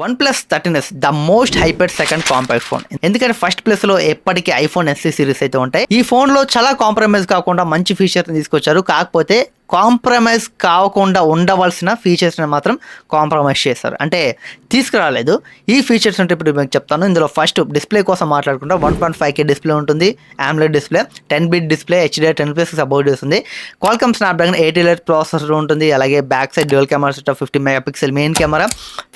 One plus 13s the most hyped second compact phone. ఎందుకంటే first place లో ఎప్పటికీ iPhone SC series అయితే ఉంటాయి. ఈ ఫోన్ లో చాలా కాంప్రమైజ్ కాకుండా మంచి ఫీచర్ తీసుకొచ్చారు. కాకపోతే కాంప్రమైజ్ కాకుండా ఉండవలసిన ఫీచర్స్ని మాత్రం కాంప్రమైజ్ చేస్తారు, అంటే తీసుకురాలేదు. ఈ ఫీచర్స్ అంటే ఇప్పుడు మీకు చెప్తాను. ఇందులో ఫస్ట్ డిస్ప్లే కోసం మాట్లాడుకుంటే 1.5K డిస్ప్లే ఉంటుంది, AMOLED display, 10-bit display, HDR 10+ support చేస్తుంది. Qualcomm Snapdragon 888 ప్రాసెసర్ ఉంటుంది. అలాగే back side dual camera setup, 50 megapixel main camera,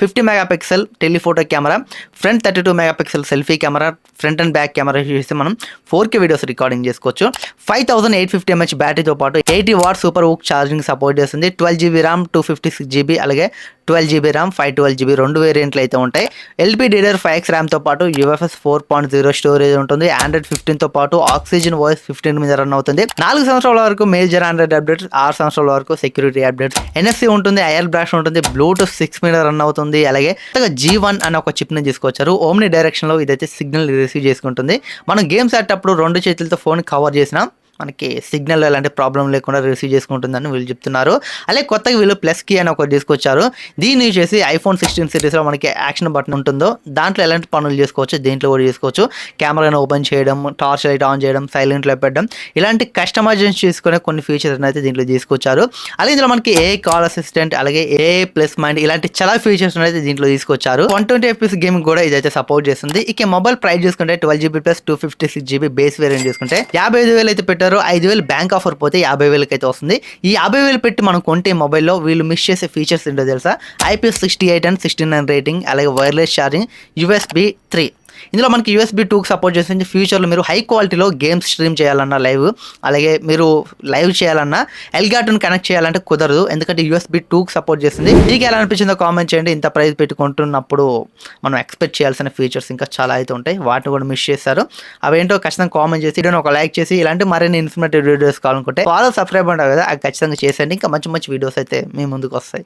50 megapixel telephoto camera, front 32 megapixel selfie camera, front and back camera use చేసి మనం 4K videos recording చేసుకోవచ్చు. 5850 mAh బ్యాటరీతో పాటు 80 what super hook charging support చేస్తుంది. 12GB RAM, 256GB, అలాగే 12GB RAM, 512GB రెండు వేరియంట్లు అయితే ఉంటాయి. LPDDR5X ర్యామ్తో పాటు UFS 4.0 స్టోరేజ్ ఉంటుంది. Android 15తో పాటు ఆక్సిజన్ వాయిస్ 15 మీద రన్ అవుతుంది. 4 సంవత్సరాల వరకు మేజర్ ఆండ్రాయిడ్ అప్డేట్స్, 6 సంవత్సరాల వరకు సెక్యూరిటీ అప్డేట్స్, NFC ఉంటుంది, IR బ్రాష్ ఉంటుంది, బ్లూటూత్ 6 మీద రన్ అవుతుంది. అలాగే G1 అనే ఒక చిప్ ని తీసుకొచ్చారు. ఓమ్ని డైరెక్షన్ లో ఇదైతే సిగ్నల్ రిసీవ్ చేసుకుంటుంది. మనం గేమ్స్ ఆడేటప్పుడు 2 చేతులతో ఫోన్ కవర్ చేసినా మనకి సిగ్నల్ ఎలాంటి ప్రాబ్లం లేకుండా రిసీవ్ చేసుకుంటుందని వీళ్ళు చెప్తున్నారు. అలాగే కొత్తగా వీళ్ళు ప్లస్ కీ అని ఒకటి తీసుకొచ్చారు. దీన్ని యూజ్ చేసి iPhone 16 సిరీస్లో మనకి యాక్షన్ బటన్ ఉంటుందో దాంట్లో ఎలాంటి పనులు చేసుకోవచ్చు, దీంట్లో కూడా చేసుకోవచ్చు. కెమెరాను ఓపెన్ చేయడం, టార్చ్ లైట్ ఆన్ చేయడం, సైలెంట్లో పెట్టడం, ఇలాంటి కస్టమైజేషన్ చేసుకునే కొన్ని ఫీచర్స్ అయితే దీంట్లో తీసుకొచ్చారు. అలాగే ఇందులో మనకి కాల్ అసిస్టెంట్, అలాగే ప్లస్ మైండ్, ఇలాంటి చాలా ఫీచర్స్ అయితే దీంట్లో తీసుకొచ్చారు. 120 FPS గేమింగ్ కూడా ఇదైతే సపోర్ట్ చేస్తుంది. ఇక మొబైల్ ప్రైస్ చూసుకుంటే 12GB plus 256GB base variant చేసుకుంటే 55,000 అయితే పెట్టారు. 5,000 బ్యాంక్ ఆఫర్ పోతే 50,000 అయితే వస్తుంది. ఈ 50,000 పెట్టి మనం కొంటే మొబైల్లో వీళ్ళు మిస్ చేసే ఫీచర్స్ ఏంటో తెలుసా? IP68 అండ్ 69 రేటింగ్, అలాగే వైర్లెస్ ఛార్జింగ్, USB 3. ఇందులో మనకి USB 2కి సపోర్ట్ చేస్తుంది. ఫ్యూచర్లో మీరు హై క్వాలిటీలో గేమ్స్ స్ట్రీమ్ చేయాలన్నా లైవ్, అలాగే మీరు లైవ్ చేయాలన్నా ఎల్గాటోని కనెక్ట్ చేయాలంటే కుదరదు, ఎందుకంటే USB 2కి సపోర్ట్ చేస్తుంది. మీకు ఎలా అనిపించిందో కామెంట్ చేయండి. ఇంత ప్రైస్ పెట్టుకుంటున్నప్పుడు మనం ఎక్స్పెక్ట్ చేయాల్సిన ఫీచర్స్ ఇంకా చాలా అయితే ఉంటాయి, వాటిని కూడా మిస్ చేస్తారు. అవేంటో ఖచ్చితంగా కామెంట్ చేసి వీడియోని ఒక లైక్ చేసి ఇలాంటి మరిన్ని ఇన్ఫర్మేటివ్ వీడియోస్ కావాలనుకుంటే ఫాలో సబ్స్క్రైబ్ ఉంటారు కదా, అది ఖచ్చితంగా చేసేయండి. ఇంకా మంచి మంచి వీడియోస్ అయితే మీ ముందుకు వస్తాయి.